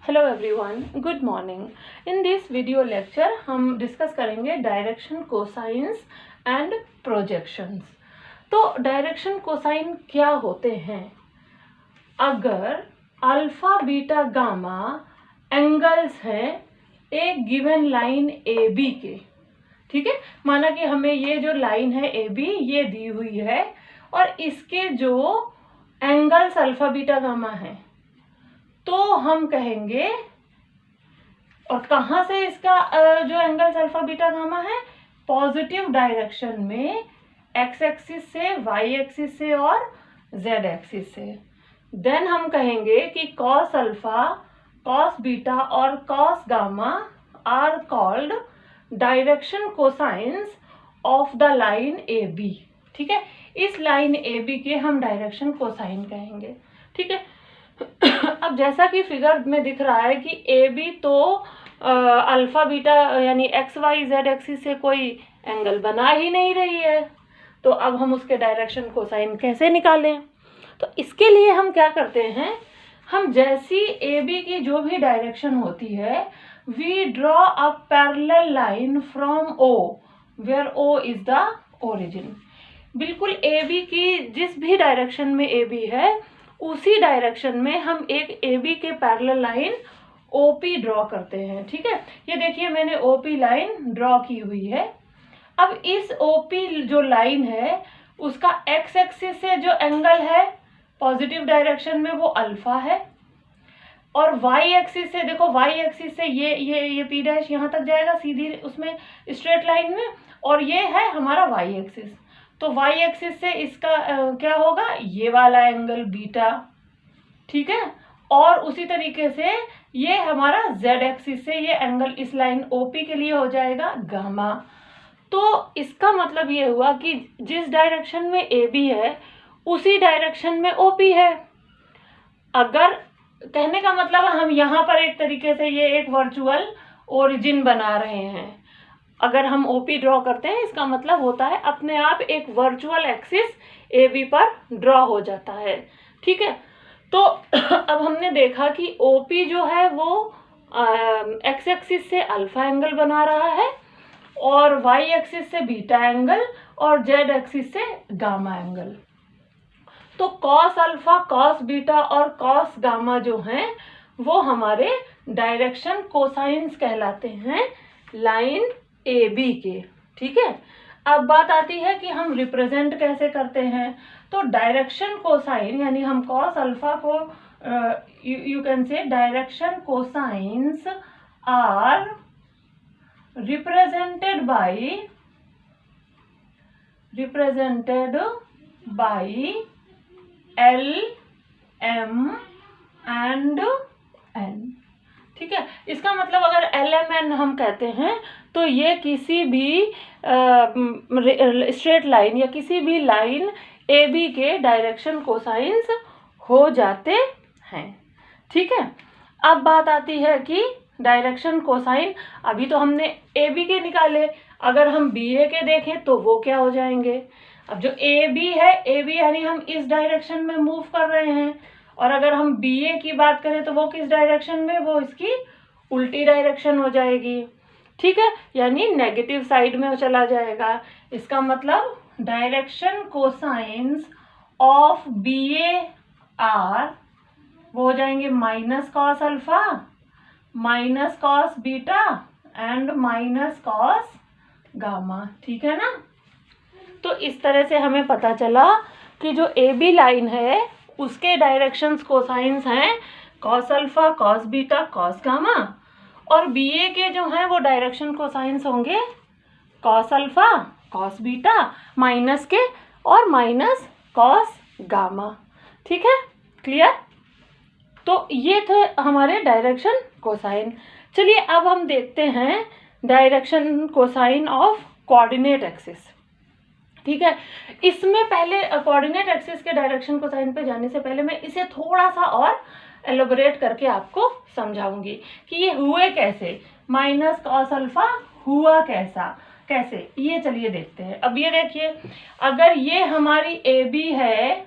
Hello everyone, good morning. In this video lecture हम discuss करेंगे direction cosines and projections. तो direction cosine क्या होते हैं? अगर अल्फा बीटा गामा एंगल्स हैं एक गिवन लाइन ए बी के, ठीक है, माना कि हमें ये जो लाइन है ए बी ये दी हुई है और इसके जो एंगल्स अल्फा बीटा गामा है, तो हम कहेंगे, और कहाँ से इसका जो एंगल्स अल्फा बीटा गामा है, पॉजिटिव डायरेक्शन में एक्स एक्सिस से, वाई एक्सिस से और जेड एक्सिस से। देन हम कहेंगे कि कॉस अल्फा, कॉस बीटा और cos gamma are called direction cosines of the line A B. ठीक है, इस लाइन ए बी के हम डायरेक्शन कोसाइन कहेंगे। ठीक है, अब जैसा कि फिगर में दिख रहा है कि ए बी तो अल्फा बीटा यानी एक्स वाई जेड एक्सिस से कोई एंगल बना ही नहीं रही है, तो अब हम उसके डायरेक्शन कोसाइन कैसे निकालें? तो इसके लिए हम क्या करते हैं, हम जैसी ए बी की जो भी डायरेक्शन होती है, we draw a parallel line from O where O is the origin. बिल्कुल ए बी की जिस भी डायरेक्शन में ए बी है उसी डायरेक्शन में हम एक ए बी के पैरेलल लाइन ओपी ड्रॉ करते हैं। ठीक है, ये देखिए मैंने ओपी लाइन ड्रॉ की हुई है। अब इस ओपी जो लाइन है उसका एक्स एक्सिस से जो एंगल है पॉजिटिव डायरेक्शन में वो अल्फा है, और वाई एक्सिस से देखो, वाई एक्सिस से ये पी डैश यहाँ तक जाएगा सीधी उसमें स्ट्रेट लाइन में, और ये है हमारा वाई एक्सिस। तो वाई एक्सिस से इसका क्या होगा, ये वाला एंगल बीटा। ठीक है, और उसी तरीके से ये हमारा जेड एक्सिस से ये एंगल इस लाइन ओपी के लिए हो जाएगा गामा। तो इसका मतलब ये हुआ कि जिस डायरेक्शन में ए बी है उसी डायरेक्शन में ओपी है। अगर कहने का मतलब हम यहाँ पर एक तरीके से ये एक वर्चुअल ओरिजिन बना रहे हैं। अगर हम ओपी ड्रॉ करते हैं इसका मतलब होता है अपने आप एक वर्चुअल एक्सिस ए बी पर ड्रॉ हो जाता है। ठीक है, तो अब हमने देखा कि ओपी जो है वो एक्स एक्सिस से अल्फा एंगल बना रहा है और वाई एक्सिस से बीटा एंगल और जेड एक्सिस से गामा एंगल। तो कॉस अल्फा, कॉस बीटा और कॉस गामा जो हैं वो हमारे डायरेक्शन कोसाइंस कहलाते हैं लाइन ए बी के। ठीक है, अब बात आती है कि हम रिप्रेजेंट कैसे करते हैं। तो डायरेक्शन कोसाइन यानी हम कॉस अल्फा को you can say direction cosines are represented by L, M and N। ठीक है, इसका मतलब अगर L, M, N हम कहते हैं तो ये किसी भी स्ट्रेट लाइन या किसी भी लाइन ए बी के डायरेक्शन कोसाइंस हो जाते हैं। ठीक है, अब बात आती है कि डायरेक्शन कोसाइन, अभी तो हमने ए बी के निकाले, अगर हम बी ए के देखें तो वो क्या हो जाएंगे। अब जो ए बी है, ए बी यानी हम इस डायरेक्शन में मूव कर रहे हैं, और अगर हम बी ए की बात करें तो वो किस डायरेक्शन में, वो इसकी उल्टी डायरेक्शन हो जाएगी। ठीक है, यानी नेगेटिव साइड में वो चला जाएगा। इसका मतलब direction cosines of B A are वो हो जाएंगे minus cos alpha, minus cos beta and minus cos gamma. ठीक है ना, तो इस तरह से हमें पता चला कि जो ए बी लाइन है उसके डायरेक्शंस कोसाइंस हैं cos alpha, cos beta, cos gamma, और बी ए के जो हैं वो डायरेक्शन कोसाइंस होंगे cos alpha, cos beta, minus के और माइनस कॉस गामा। ठीक है, क्लियर? तो ये थे हमारे डायरेक्शन कोसाइन। चलिए अब हम देखते हैं direction cosine of coordinate axis. ठीक है, इसमें पहले कोऑर्डिनेट एक्सिस के डायरेक्शन कोसाइन पे जाने से पहले मैं इसे थोड़ा सा और एलोबरेट करके आपको समझाऊंगी कि ये हुए कैसे, माइनस कॉस अल्फा हुआ कैसे, ये चलिए देखते हैं। अब ये देखिए, अगर ये हमारी ए बी है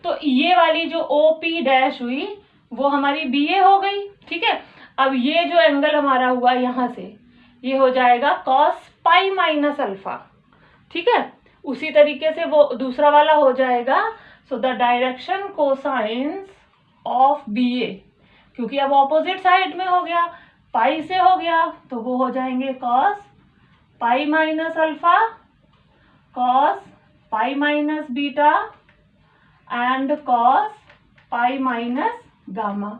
तो ये वाली जो ओ पी डैश हुई वो हमारी बी ए हो गई। ठीक है। अब ये जो एंगल हमारा हुआ यहाँ से, ये हो जाएगा cos पाई माइनस अल्फा, ठीक है। उसी तरीके से वो दूसरा वाला हो जाएगा, so the direction cosines of B A, क्योंकि अब ऑपोजिट साइड में हो गया, पाई से हो गया, तो वो हो जाएंगे cos pi minus alpha, cos pi minus beta and cos pi minus gamma.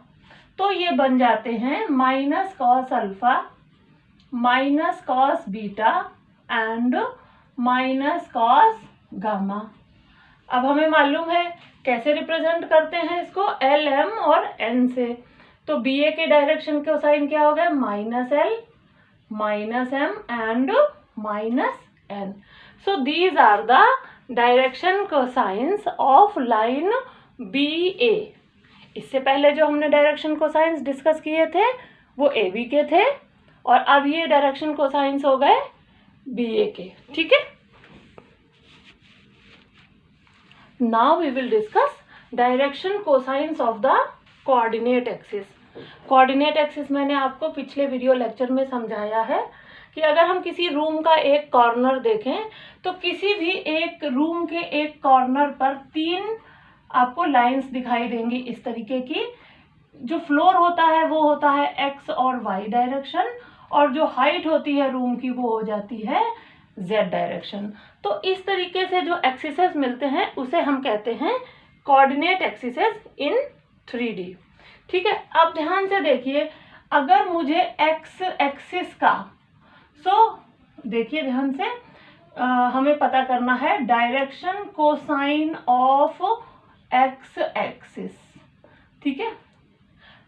तो ये बन जाते हैं minus cos alpha minus cos beta and minus cos gamma. अब हमें मालूम है कैसे रिप्रेजेंट करते हैं इसको, एल एम और एन से। तो बी ए के डायरेक्शन के साइन क्या हो गया, minus L minus M and minus N. So these are the direction cosines of line B A. इससे पहले जो हमने डायरेक्शन कोसाइंस डिस्कस किए थे वो ए बी के थे, और अब ये डायरेक्शन कोसाइंस हो गए बी ए के, ठीक है। Now we will discuss direction cosines of the coordinate axis. Coordinate axis मैंने आपको पिछले वीडियो लेक्चर में समझाया है कि अगर हम किसी रूम का एक कॉर्नर देखें तो किसी भी एक रूम के एक कॉर्नर पर 3 आपको लाइंस दिखाई देंगी इस तरीके की। जो फ्लोर होता है वो होता है एक्स और वाई डायरेक्शन, और जो हाइट होती है रूम की वो हो जाती है जेड डायरेक्शन। तो इस तरीके से जो एक्सिसेस मिलते हैं उसे हम कहते हैं कोऑर्डिनेट एक्सिसेस इन 3D, ठीक है। अब ध्यान से देखिए, अगर मुझे एक्स एक्सिस का, देखिए ध्यान से, हमें पता करना है direction cosine of x axis, ठीक है।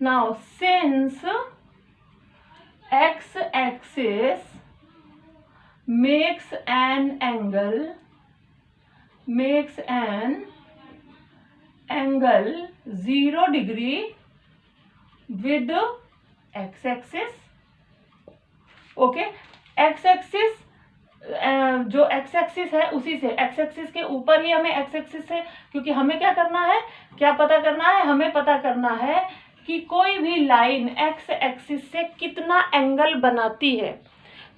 Now since x axis makes an angle 0 degree with x axis, okay. x axis जो x axis है उसी से, x axis के ऊपर ही हमें x axis से, क्योंकि हमें क्या करना है, क्या पता करना है, हमें पता करना है कि कोई भी लाइन x axis से कितना एंगल बनाती है।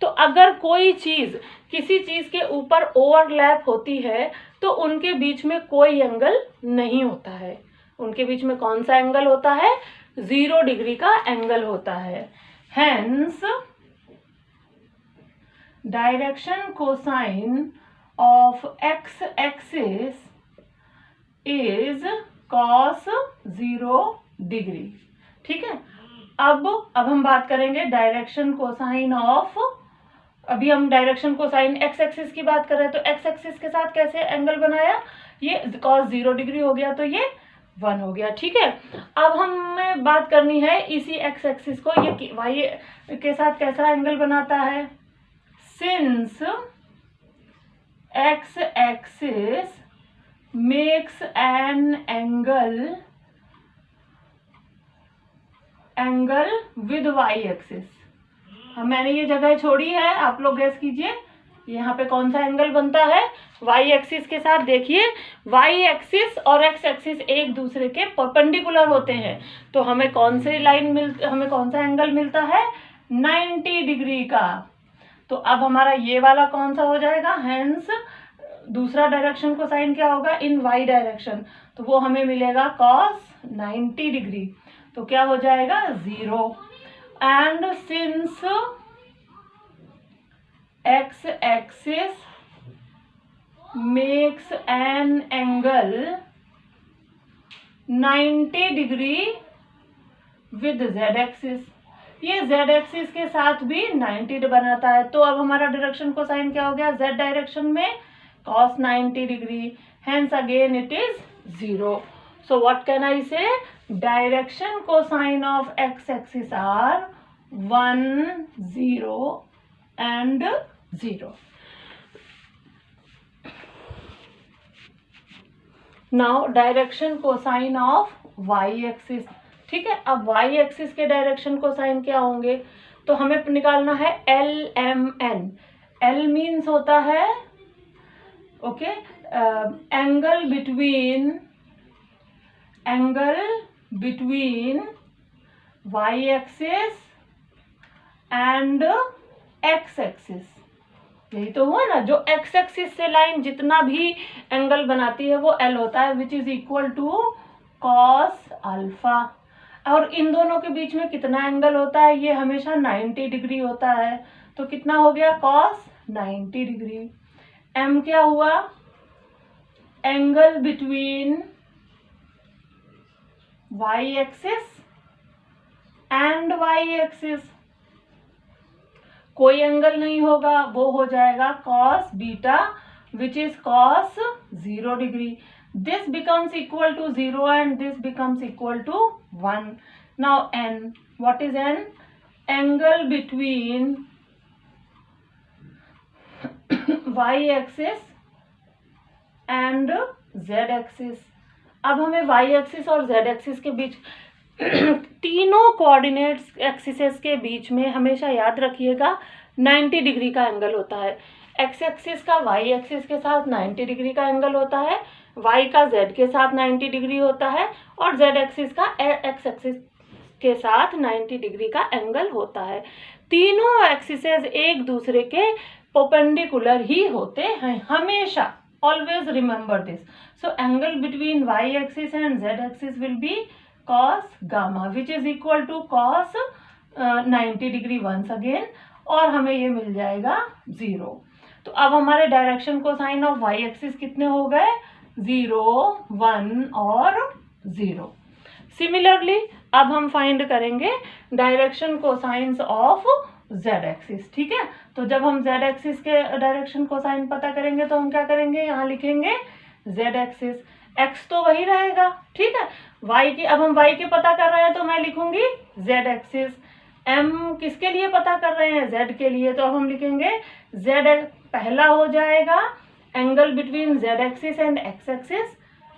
तो अगर कोई चीज किसी चीज के ऊपर ओवरलैप होती है तो उनके बीच में कोई एंगल नहीं होता है। उनके बीच में कौन सा एंगल होता है, 0 डिग्री का एंगल होता है। Hence direction cosine of x axis is cos 0 degree, ठीक है। अब हम बात करेंगे डायरेक्शन कोसाइन ऑफ, अभी हम डायरेक्शन कोसाइन एक्स एक्सिस की बात कर रहे हैं, तो एक्स एक्सिस के साथ कैसे एंगल बनाया, ये cos 0 डिग्री हो गया तो ये 1 हो गया, ठीक है। अब हमें बात करनी है इसी एक्स एक्सिस को ये वाई के साथ कैसा एंगल बनाता है। Since x axis makes an angle with y axis. मैंने ये जगह छोड़ी है, आप लोग गैस कीजिए यहाँ पे कौन सा एंगल बनता है वाई एक्सिस के साथ। देखिए वाई एक्सिस और एक्स एक्सिस एक दूसरे के परपेंडिकुलर होते हैं, तो हमें कौन सी हमें कौन सा एंगल मिलता है, 90 डिग्री का। तो अब हमारा ये वाला कौन सा हो जाएगा, हेंस दूसरा डायरेक्शन को साइन क्या होगा, इन वाई डायरेक्शन, तो वो हमें मिलेगा cos 90 डिग्री। तो क्या हो जाएगा, 0। And since x axis makes an angle 90 degree with Z axis, ये जेड एक्सिस के साथ भी 90 बनाता है। तो अब हमारा डायरेक्शन को साइन क्या हो गया, जेड डायरेक्शन में cos 90 degree, hence again it is 0. So what can I say, direction cosine of x axis are 1, 0 and 0. Now direction cosine of y axis, ठीक है। अब y axis के डायरेक्शन कोसाइन क्या होंगे, तो हमें निकालना है L M N. L means होता है okay y axis and x axis. यही तो हुआ ना, जो x एक्सिस से लाइन जितना भी एंगल बनाती है वो L होता है, which is equal to cos alpha. और इन दोनों के बीच में कितना एंगल होता है, ये हमेशा 90 डिग्री होता है। तो कितना हो गया, cos 90 डिग्री। m क्या हुआ, angle between y axis and y axis. कोई एंगल नहीं होगा, वो हो जाएगा cos beta which is cos 0 degree. this becomes equal to 0 and this becomes equal to 1. Now n, what is n? Angle between y axis and z axis। अब हमें y axis और z axis के बीच तीनों coordinates axes के बीच में हमेशा याद रखिएगा 90 डिग्री का एंगल होता है। एक्स एक्सिस का y एक्सिस के साथ 90 डिग्री का एंगल होता है, y का z के साथ 90 डिग्री होता है और z एक्सिस का x एक्सिस के साथ 90 डिग्री का एंगल होता है। तीनों एक्सिसेस एक दूसरे के परपेंडिकुलर ही होते हैं हमेशा। Always remember this. So angle between y axis and z axis will be cos gamma which is equal to cos 90 degree once again, और हमें ये मिल जाएगा 0। तो अब हमारे direction cosine of y axis कितने हो गए, 0, 1 और 0। सिमिलरली अब हम फाइंड करेंगे direction cosines of z axis. ठीक है, तो जब हम z एक्सिस के डायरेक्शन कोसाइन पता करेंगे तो हम क्या करेंगे, यहाँ लिखेंगे z एक्सिस, x तो वही रहेगा। ठीक है, y की, अब हम y के पता कर रहे हैं तो मैं लिखूंगी z एक्सिस। m किसके लिए पता कर रहे हैं, z के लिए, तो अब हम लिखेंगे z, पहला हो जाएगा angle between z axis and x axis,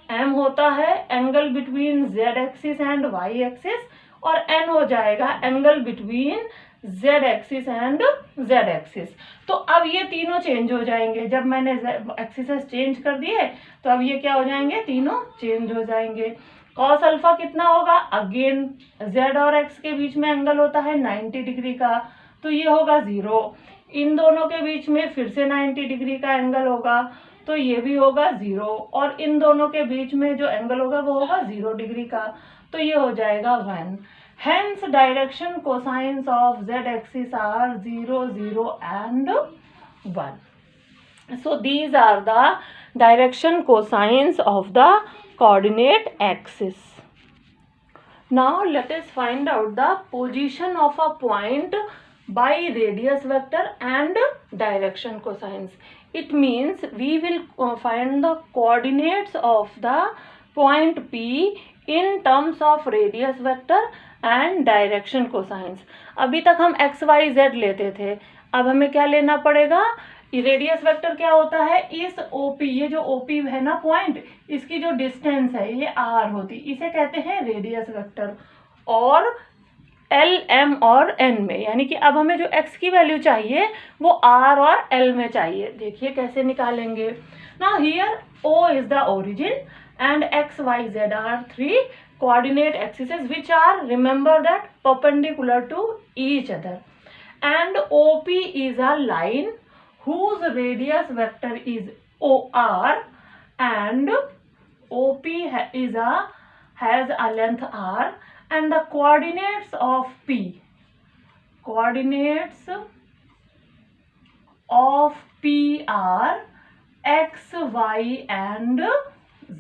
m होता है angle between z axis and y axis, और n हो जाएगा angle between z axis and z axis. तो अब ये तीनों चेंज हो जाएंगे, जब मैंने एक्सिसेस चेंज कर दिए तो अब ये क्या हो जाएंगे, तीनों चेंज हो जाएंगे। cos अल्फा कितना होगा, अगेन z और x के बीच में एंगल होता है 90 डिग्री का, तो ये होगा 0। इन दोनों के बीच में फिर से 90 डिग्री का एंगल होगा, तो ये भी होगा 0, और इन दोनों के बीच में जो एंगल होगा वो होगा 0 डिग्री का, तो ये हो जाएगा 1। Hence direction cosines of z axis are 0, 0 and 1. So these are the direction cosines of the coordinate axis. Now let us find out the position of a point by radius vector and direction cosines. It means we will find the coordinates of the point P in terms of radius vector and direction cosines. अभी तक हम x Y Z लेते थे, अब हमें क्या लेना पड़ेगा, रेडियस वेक्टर क्या होता है, इस ओपी, ये जो ओपी है ना पॉइंट, इसकी जो डिस्टेंस है ये आर होती, इसे कहते हैं रेडियस वेक्टर। और एल, एम और एन में, यानी कि अब हमें जो एक्स की वैल्यू चाहिए वो आर और एल में चाहिए। देखिए कैसे निकालेंगे। Now here O is the origin and x, y, z are 3 coordinate axes which are, remember that, perpendicular to each other, and OP is a line whose radius vector is OR and OP has a length R, and the coordinates of P are x, y and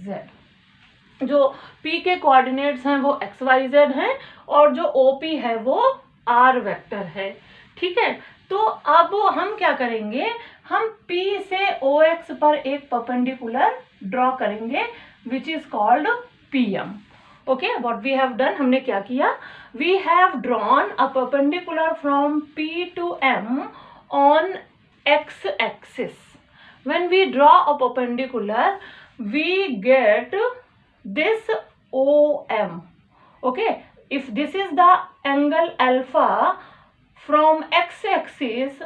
z। जो p के coordinates हैं वो x, y, z हैं, और जो OP है वो r vector है। ठीक है, तो अब हम क्या करेंगे, हम P से OX पर एक परपेंडिकुलर ड्रॉ करेंगे which is called PM। Okay, what we have done, हमने क्या किया, we have drawn a perpendicular from P to M on x axis. When we draw a perpendicular we get this OM. Okay, if this is the angle alpha from x axis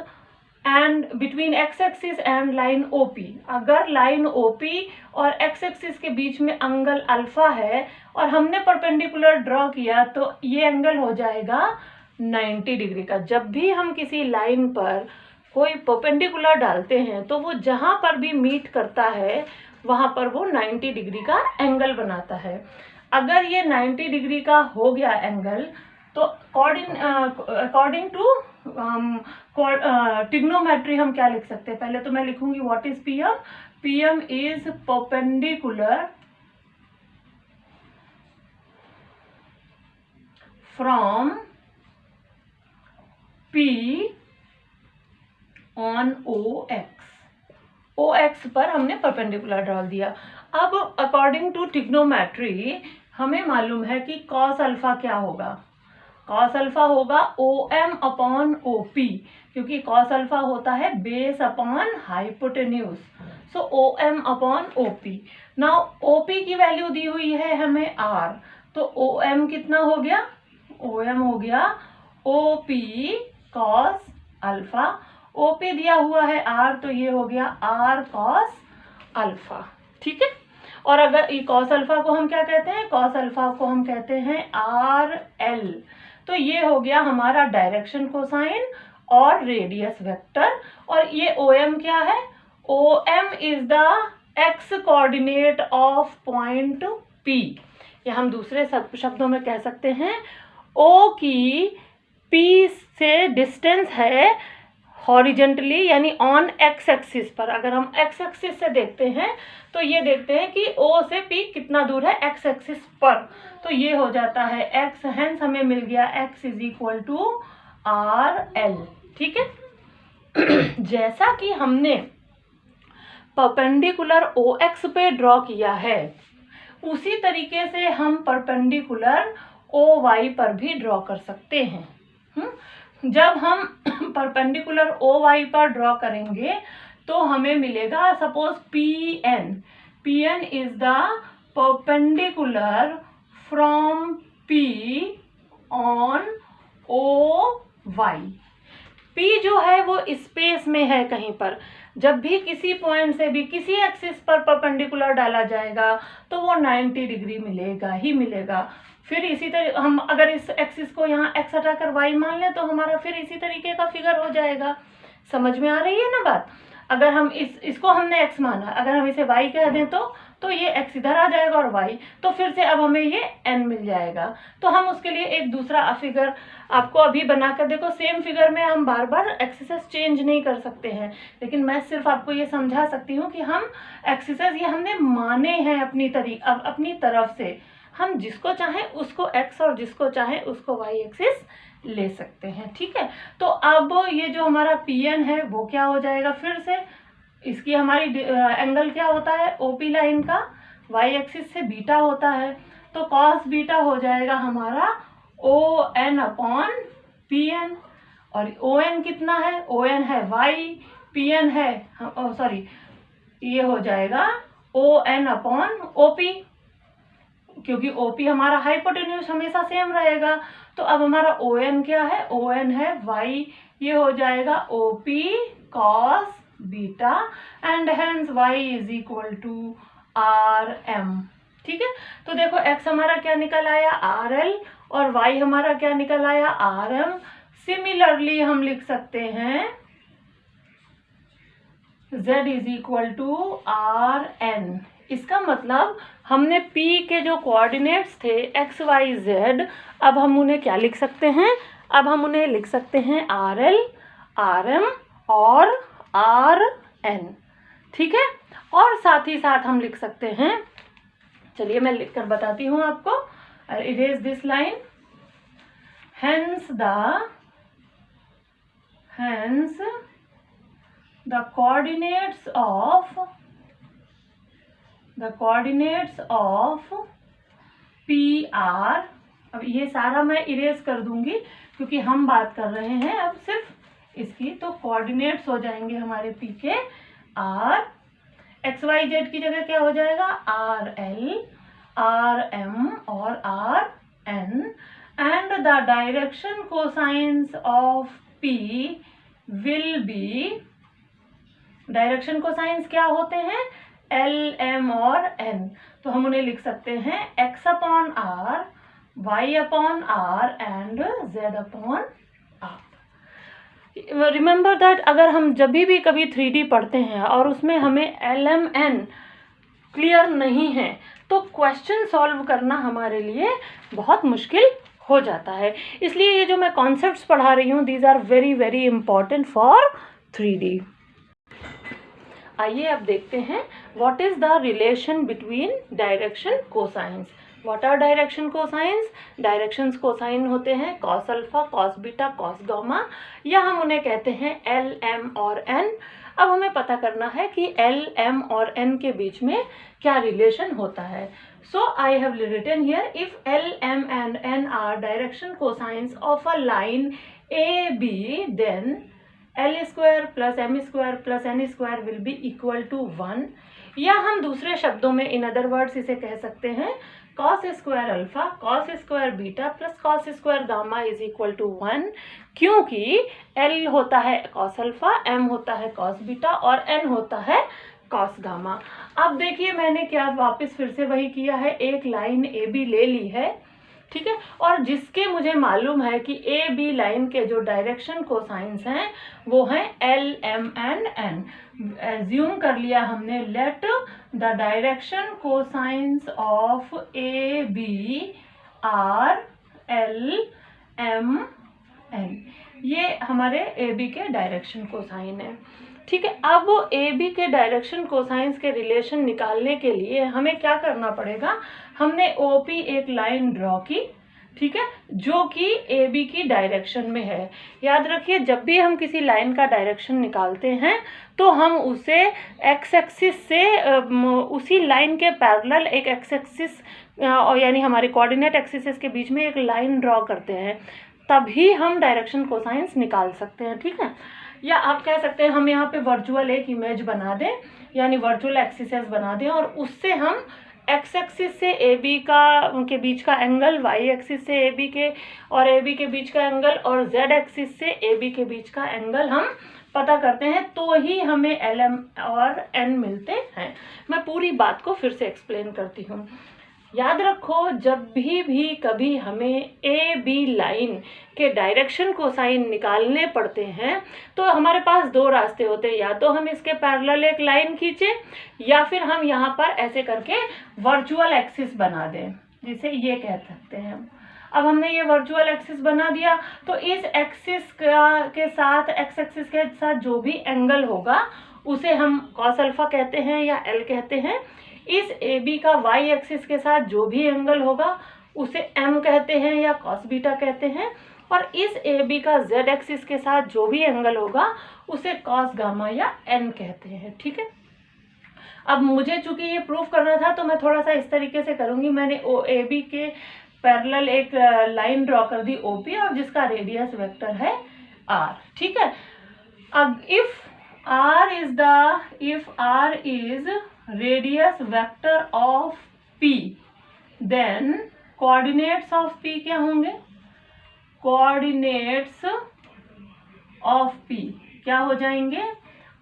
and between x axis and line OP, अगर line OP और x axis के बीच में angle alpha है और हमने perpendicular draw किया तो ये एंगल हो जाएगा 90 डिग्री का। जब भी हम किसी लाइन पर कोई परपेंडिकुलर डालते हैं तो वो जहाँ पर भी मीट करता है वहाँ पर वो 90 डिग्री का एंगल बनाता है। अगर ये 90 डिग्री का हो गया एंगल तो अकॉर्डिंग टू ट्रिग्नोमेट्री हम क्या लिख सकते हैं? पहले तो मैं लिखूंगी what is PM. PM is perpendicular from P on O X पर हमने परपेंडिकुलर डाल दिया। अब अकॉर्डिंग टू ट्रिग्नोमेट्री हमें मालूम है कि कॉस अल्फा क्या होगा? कॉस अल्फा होगा OM अपॉन OP, क्योंकि कॉस अल्फा होता है बेस अपॉन हाइपोटेन्यूज। सो OM upon OP। Now OP की वैल्यू दी हुई है हमें R, तो OM कितना हो गया? OM हो गया OP कॉस अल्फा। OP दिया हुआ है R, तो ये हो गया R कॉस अल्फा। ठीक है। और अगर ये कॉस अल्फा को हम क्या कहते हैं? कॉस अल्फा को हम कहते हैं RL। तो ये हो गया हमारा डायरेक्शन कोसाइन और रेडियस वेक्टर। और ये OM क्या है? OM is the x coordinate of point P, या हम दूसरे शब्दों में कह सकते हैं O की P से डिस्टेंस है हॉरिजेंटली, यानी ऑन एक्स एक्सिस पर। अगर हम एक्स एक्सिस से देखते हैं तो ये देखते हैं कि O से P कितना दूर है एक्स एक्सिस पर, तो ये हो जाता है x, हेंस हमें मिल गया x is equal to RL। ठीक है। जैसा कि हमने परपेंडिकुलर OX पे ड्रॉ किया है उसी तरीके से हम परपेंडिकुलर OY पर भी ड्रॉ कर सकते हैं। जब हम परपेंडिकुलर OY पर ड्रॉ करेंगे तो हमें मिलेगा, suppose PN is the perpendicular from P on OY। P जो है वो स्पेस में है कहीं पर। जब भी किसी पॉइंट से भी किसी एक्सिस पर परपेंडिकुलर डाला जाएगा तो वो 90 डिग्री मिलेगा ही मिलेगा। फिर इसी तरह हम अगर इस एक्सिस को यहाँ x हटाकर y मान लें तो हमारा फिर इसी तरीके का फिगर हो जाएगा। समझ में आ रही है ना बात? अगर हम इसको हमने x माना, अगर हम इसे y कह दें तो ये x इधर आ जाएगा और y, तो फिर से अब हमें ये n मिल जाएगा। तो हम उसके लिए एक दूसरा फिगर आपको अभी बनाकर देखो। सेम फिगर में हम बार बार एक्सिसेस चेंज नहीं कर सकते हैं, लेकिन मैं सिर्फ आपको ये समझा सकती हूँ कि हम एक्सिसेस ये हमने माने हैं अपनी तरफ से। हम जिसको चाहें उसको x और जिसको चाहें उसको y एक्सिस ले सकते हैं। ठीक है। तो अब ये जो हमारा PN है वो क्या हो जाएगा? फिर से इसकी हमारी एंगल क्या होता है? OP लाइन का y एक्सिस से बीटा होता है, तो cos बीटा हो जाएगा हमारा ON अपॉन PN। और ON कितना है? ON है y, PN है सॉरी ये हो जाएगा ON अपॉन OP, क्योंकि OP हमारा हाइपोटेन्यूज हमेशा सेम रहेगा। तो अब हमारा ON क्या है? ON है y, ये हो जाएगा OP cos beta and hence y is equal to RM। ठीक है। तो देखो x हमारा क्या निकल आया? RL, और y हमारा क्या निकल आया? RM। सिमिलरली हम लिख सकते हैं z is equal to RN। इसका मतलब हमने P के जो कोऑर्डिनेट्स थे x y z, अब हम उन्हें क्या लिख सकते हैं? अब हम उन्हें लिख सकते हैं RL, RM और RN। ठीक है। और साथ ही साथ हम लिख सकते हैं, चलिए मैं लिखकर बताती हूँ आपको। Erase this line. Hence the coordinates of PR, अब ये सारा मैं इरेज कर दूंगी क्योंकि हम बात कर रहे हैं अब सिर्फ इसकी। तो कोऑर्डिनेट्स हो जाएंगे हमारे P के R, XYZ की जगह क्या हो जाएगा? RL, RM और RN। And the direction cosines of P will be, direction cosines क्या होते हैं, एल, एम और एन। तो हम उन्हें लिख सकते हैं X upon R, Y upon R and Z upon R. Remember that अगर हम जब भी कभी 3D पढ़ते हैं और उसमें हमें एल, एम, एन क्लियर नहीं है तो क्वेश्चन सॉल्व करना हमारे लिए बहुत मुश्किल हो जाता है। इसलिए ये जो मैं कॉन्सेप्ट्स पढ़ा रही हूँ, these are very very important for 3D। आइए अब देखते हैं what is the relation between direction cosines. What are direction cosines? Directions cosine होते हैं cos alpha, cos beta, cos gamma, या हम उन्हें कहते हैं एल, एम और एन। अब हमें पता करना है कि एल, एम और एन के बीच में क्या रिलेशन होता है। So I have written here, if L, M and N are direction cosines of a line A B, then L square plus M square plus N square will be equal to 1। या हम दूसरे शब्दों में in other words इसे कह सकते हैं cos square alpha, cos square beta plus cos square gamma is equal to 1, क्योंकि एल होता है कॉस अल्फा, एम होता है कॉस बीटा और एन होता है कॉस गामा। अब देखिए मैंने क्या वापस फिर से वही किया है, एक लाइन ए बी ले ली है, ठीक है, और जिसके मुझे मालूम है कि ए बी लाइन के जो डायरेक्शन कोसाइंस हैं वो हैं L, M and N. Assume कर लिया हमने, let the direction cosines of A B are L, M, N. ये हमारे ए बी के डायरेक्शन कोसाइन है, ठीक है। अब ए बी के डायरेक्शन कोसाइंस के रिलेशन निकालने के लिए हमें क्या करना पड़ेगा, हमने ओ पी एक लाइन ड्रॉ की, ठीक है, जो कि ए बी की डायरेक्शन में है। याद रखिए जब भी हम किसी लाइन का डायरेक्शन निकालते हैं तो हम उसे एक्स एक्सिस से उसी लाइन के पैरेलल एक एक्स एक्सिस यानी हमारे कोऑर्डिनेट एक्सिस के बीच में एक लाइन ड्रॉ करते हैं, तभी हम डायरेक्शन कोसाइंस निकाल सकते हैं, ठीक है। या आप कह सकते हैं हम यहाँ पे वर्चुअल एक इमेज बना दें, यानी वर्चुअल एक्सिसेस बना दें और उससे हम एक्स एक्सिस से ए बी के बीच का एंगल, वाई एक्सिस से ए बी के और ए बी के बीच का एंगल और जेड एक्सिस से ए बी के बीच का एंगल हम पता करते हैं, तो ही हमें एल, एम और एन मिलते हैं। मैं पूरी बात को फिर से एक्सप्लेन करती हूँ। याद रखो जब भी कभी हमें ए बी लाइन के डायरेक्शन कोसाइन निकालने पड़ते हैं तो हमारे पास दो रास्ते होते हैं, या तो हम इसके पैरेलल एक लाइन खींचे या फिर हम यहाँ पर ऐसे करके वर्चुअल एक्सिस बना दें, जिसे ये कह सकते हैं। अब हमने ये वर्चुअल एक्सिस बना दिया तो इस एक्सिस के साथ, एक्स एक्सिस के साथ जो भी एंगल होगा उसे हम कॉस अल्फा कहते हैं या एल कहते हैं। इस ए बी का वाई एक्सिस के साथ जो भी एंगल होगा उसे एम कहते हैं या कॉस बीटा कहते हैं, और इस ए बी का जेड एक्सिस के साथ जो भी एंगल होगा उसे कॉस गामा या एन कहते हैं, ठीक है। अब मुझे चूंकि ये प्रूफ करना था तो मैं थोड़ा सा इस तरीके से करूंगी। मैंने ओ ए बी के पैरेलल एक लाइन ड्रॉ कर दी ओ पी और जिसका रेडियस वेक्टर है आर, ठीक है। अब if R is radius vector of P, then coordinates of P क्या होंगे, कोऑर्डिनेट्स ऑफ P क्या हो जाएंगे,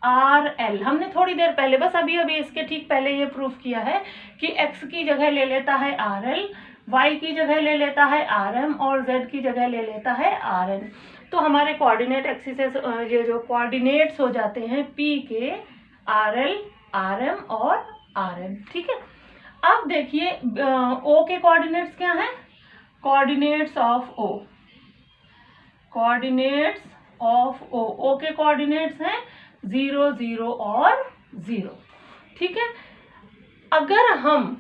आर एल। हमने थोड़ी देर पहले, बस अभी इसके ठीक पहले ये प्रूफ किया है कि x की जगह ले लेता है आर एल, y की जगह ले लेता है आर एम और z की जगह ले लेता है आर एन। तो हमारे कोऑर्डिनेट एक्सिसेस, ये जो कोऑर्डिनेट्स हो जाते हैं P के, आर एल, आर एम और आर एन, ठीक है। अब देखिए O के कोऑर्डिनेट्स क्या हैं, coordinates of O, coordinates of O के कोऑर्डिनेट्स हैं 0, 0 और 0, ठीक है। अगर हम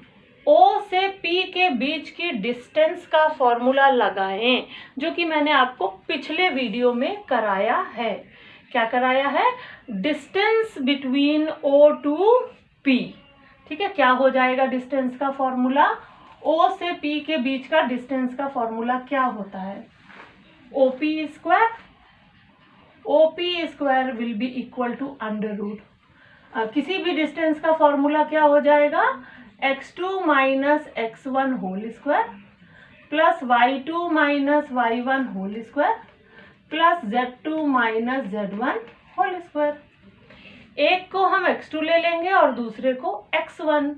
O से P के बीच की डिस्टेंस का फॉर्मूला लगाएं, जो कि मैंने आपको पिछले वीडियो में कराया है, क्या कराया है, distance between O to P, ठीक है। क्या हो जाएगा डिस्टेंस का फॉर्मूला, O से P के बीच का डिस्टेंस का फॉर्मूला क्या होता है, OP square, OP square will be equal to under root, किसी भी डिस्टेंस का फॉर्मूला क्या हो जाएगा, x2 minus x1 whole square plus y2 minus y1 whole square plus Z2 minus Z1 whole square. एक को हम x2 ले लेंगे और दूसरे को x1।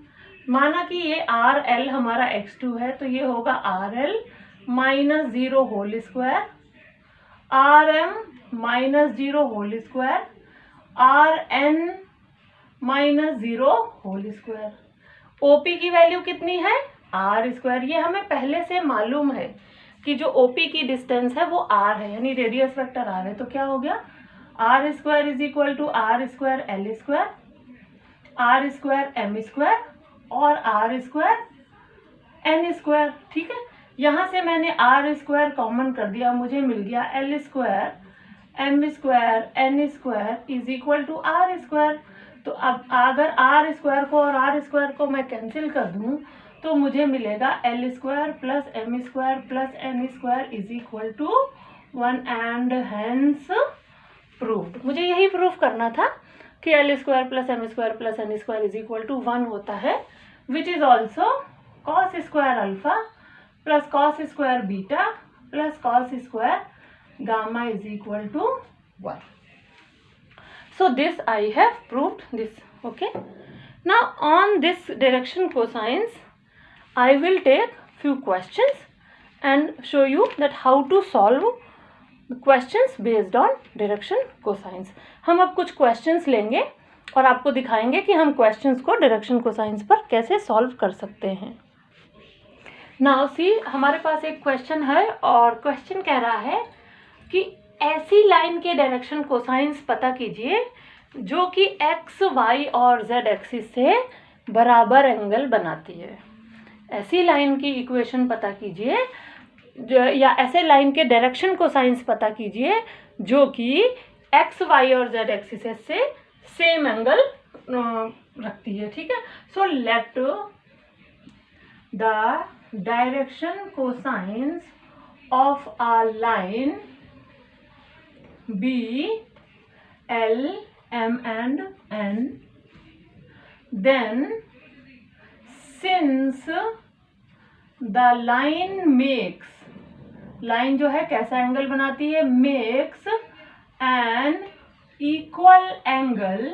माना कि ये RL हमारा x2 है, तो ये होगा RL minus 0 whole square, RM minus 0 whole square, RN minus 0 whole square. OP की वैल्यू कितनी है? R square. ये हमें पहले से मालूम है कि जो OP की डिस्टेंस है वो R है, यानी रेडियस वेक्टर R है। तो क्या हो गया? R square is equal to R square L square, R square M square और R स्क्वायर N स्क्वायर। ठीक है, यहाँ से मैंने R स्क्वायर कॉमन कर दिया, मुझे मिल गया L square M square N square is equal to R square. तो अब अगर R स्क्वायर को और R स्क्वायर को मैं कैंसिल कर दूं तो मुझे मिलेगा L square plus M square plus N square is equal to 1 and hence proved. मुझे यही प्रूव करना था कि L square plus M square plus N square is equal to 1 होता है, which is also cos square alpha plus cos square beta plus cos square gamma is equal to 1. So this I have proved this. Okay. Now on this direction cosines, I will take few questions and show you that how to solve questions based on direction cosines. हम अब कुछ questions लेंगे और आपको दिखाएंगे कि हम questions को direction cosines पर कैसे solve कर सकते हैं. Now see, हमारे पास एक question है और question कह रहा है कि ऐसी लाइन के डायरेक्शन कोसाइंस पता कीजिए जो कि एक्स वाई और जेड एक्सिस से बराबर एंगल बनाती है। ऐसी लाइन की इक्वेशन पता कीजिए या ऐसे लाइन के डायरेक्शन कोसाइंस पता कीजिए जो कि एक्स वाई और जेड एक्सिस से सेम एंगल रखती है। ठीक है, सो let the direction cosines of a line B, L, M and N, then since the line makes, line जो है कैसा एंगल बनाती है? makes an equal angle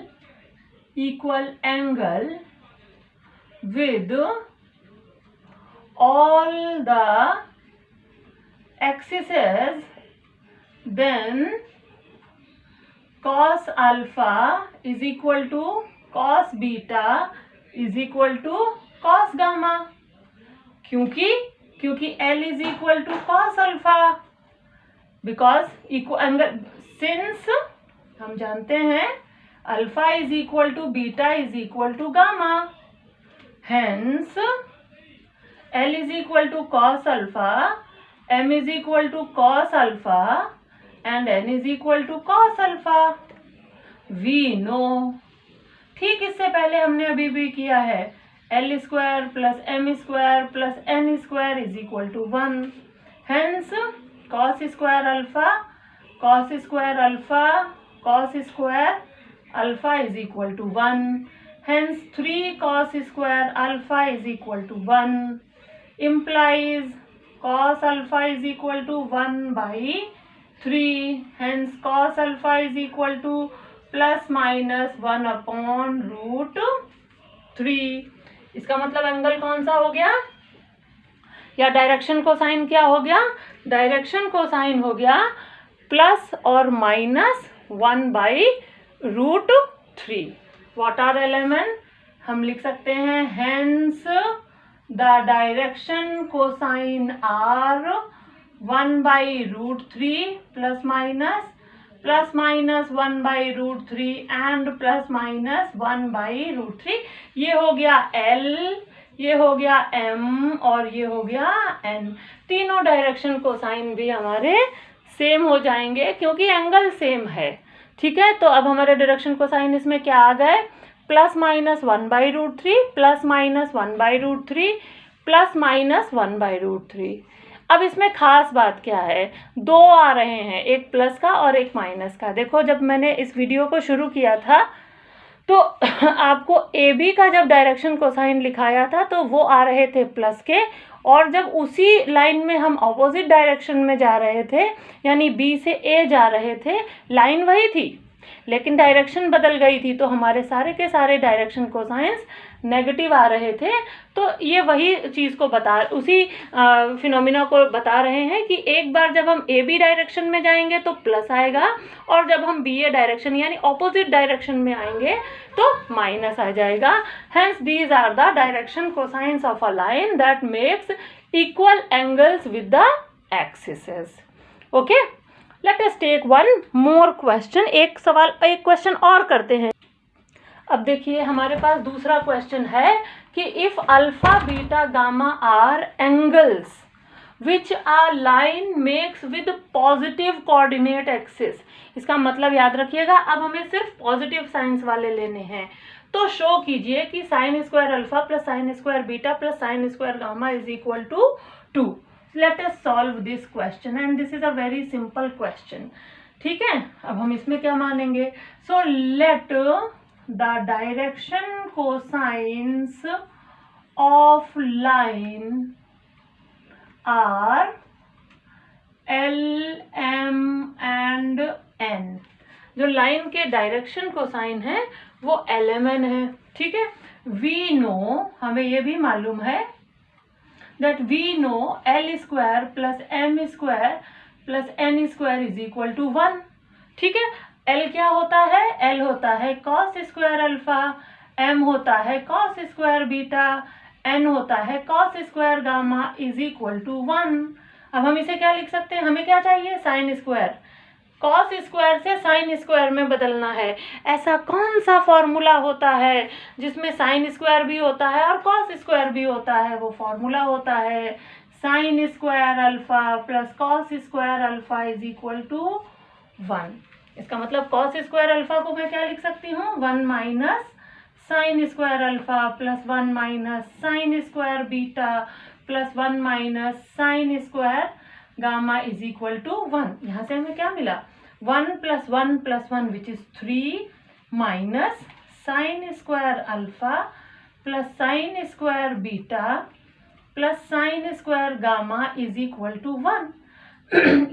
with all the axes, then cos alpha is equal to cos beta is equal to cos gamma. क्योंकि L is equal to cos alpha, because angle since हम जानते हैं alpha is equal to beta is equal to gamma, hence L is equal to cos alpha, M is equal to cos alpha and N is equal to cos alpha. We know. ठीक इससे पहले हमने अभी भी किया है L square plus M square plus N square is equal to 1. Hence cos square alpha cos square alpha cos square alpha is equal to 1. Hence 3 cos square alpha is equal to 1 implies cos alpha is equal to 1 by 3. Hence cos alpha is equal to plus minus 1 upon root 3. इसका मतलब angle कौन सा हो गया या direction cosine क्या हो गया? डायरेक्शन कोसाइन हो गया प्लस और minus 1 by root 3. What are element? हम लिख सकते हैं hence the direction cosine are 1 by root 3 plus minus 1 by root 3 and plus minus 1 by root 3. ये हो गया L, ये हो गया M और ये हो गया N. तीनों डायरेक्शन कोसाइन भी हमारे सेम हो जाएंगे क्योंकि एंगल सेम है. ठीक है, तो अब हमारे डायरेक्शन कोसाइन इसमें क्या आ गए? Plus minus 1 by root 3 plus minus 1 by root 3 plus minus 1 by root 3. अब इसमें खास बात क्या है? दो आ रहे हैं, एक प्लस का और एक माइनस का. देखो जब मैंने इस वीडियो को शुरू किया था तो आपको ए बी का जब डायरेक्शन कोसाइन लिखाया था तो वो आ रहे थे प्लस के और जब उसी लाइन में हम ऑपोजिट डायरेक्शन में जा रहे थे, यानी बी से ए जा रहे थे, लाइन वही थी लेकिन डायरेक्शन बदल गई थी, तो हमारे सारे के सारे डायरेक्शन कोसाइंस नेगेटिव आ रहे थे। तो ये वही चीज़ को उसी फिनोमिना को बता रहे हैं कि एक बार जब हम ए बी डायरेक्शन में जाएंगे तो प्लस आएगा, और जब हम बी ए डायरेक्शन यानी ऑपोजिट डायरेक्शन में आएंगे तो माइनस आ जाएगा। Hence these are the direction cosines of a line that makes equal angles with the axes. Okay, let us take one more question. एक क्वेश्चन और करते हैं। अब देखिए हमारे पास दूसरा क्वेश्चन है कि if alpha beta gamma are angles which a line makes with positive coordinate axis. इसका मतलब याद रखिएगा, अब हमें सिर्फ पॉजिटिव साइंस वाले लेने हैं। तो शो कीजिए कि sine square alpha plus sine square beta plus sine square gamma is equal to 2। Let us solve this question and this is a very simple question. ठीक है, अब हम इसमें क्या मानेंगे? So let the direction cosines of line are L M and N. जो line के direction cosine है वो एल एम एन है। ठीक है, वी नो, हमें ये भी मालूम है that we know L square plus M square plus N square is equal to 1। ठीक है, L क्या होता है? L होता है cos स्क्वायर अल्फा, M होता है cos स्क्वायर बीटा, N होता है cos square gamma is equal to 1। अब हम इसे क्या लिख सकते हैं? हमें क्या चाहिए? Sine square. कॉस स्क्वायर से साइन स्क्वायर में बदलना है। ऐसा कौन सा फॉर्मूला होता है जिसमें साइन स्क्वायर भी होता है और कॉस स्क्वायर भी होता है? वो फॉर्मूला होता है sine square alpha plus cos square alpha is equal to 1। इसका मतलब कॉस स्क्वायर अल्फा को मैं क्या लिख सकती हूँ? 1 minus sine square alpha plus 1 minus sine square beta plus 1 minus sine square gamma is equal to 1। यहाँ से हमें क्या मिला? 1 plus 1 plus 1 which is 3 minus sine square alpha plus sine square beta plus sine square gamma is equal to 1।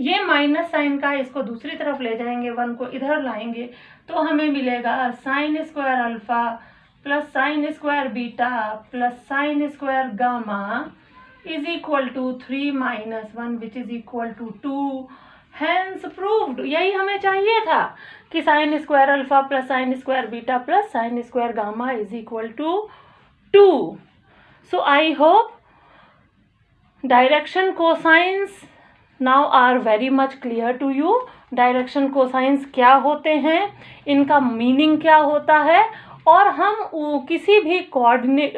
ये minus sign का, इसको दूसरी तरफ ले जाएंगे, 1 को इधर लाएंगे तो हमें मिलेगा sign square alpha plus sine square beta plus sine square gamma is equal to 3 minus 1 which is equal to 2। hence proved। यही हमें चाहिए था कि sine square alpha plus sine square beta plus sine square gamma is equal to 2। So I hope direction cosines now are very much clear to you. Direction cosines क्या होते हैं, इनका meaning क्या होता है, और हम किसी भी कोऑर्डिनेट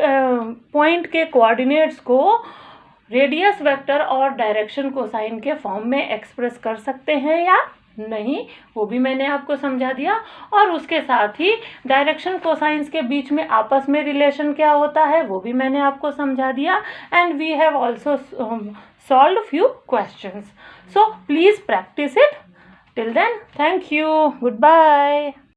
पॉइंट के कोऑर्डिनेट्स को रेडियस वेक्टर और डायरेक्शन कोसाइन के फॉर्म में एक्सप्रेस कर सकते हैं या नहीं, वो भी मैंने आपको समझा दिया। और उसके साथ ही डायरेक्शन कोसाइंस के बीच में आपस में रिलेशन क्या होता है वो भी मैंने आपको समझा दिया। And we have also solved few questions. So please practice it. Till then, thank you, good bye.